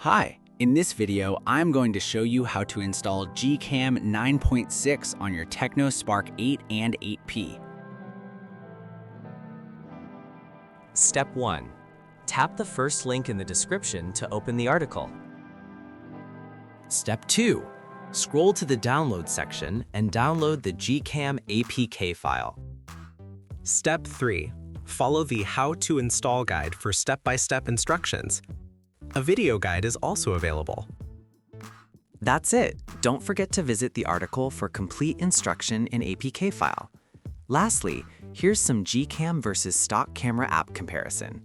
Hi, in this video, I'm going to show you how to install GCam 9.6 on your Tecno Spark 8 and 8P. Step 1. Tap the first link in the description to open the article. Step 2. Scroll to the download section and download the GCam APK file. Step 3. Follow the How to Install guide for step-by-step instructions. A video guide is also available. That's it. Don't forget to visit the article for complete instruction in APK file. Lastly, here's some GCam versus stock camera app comparison.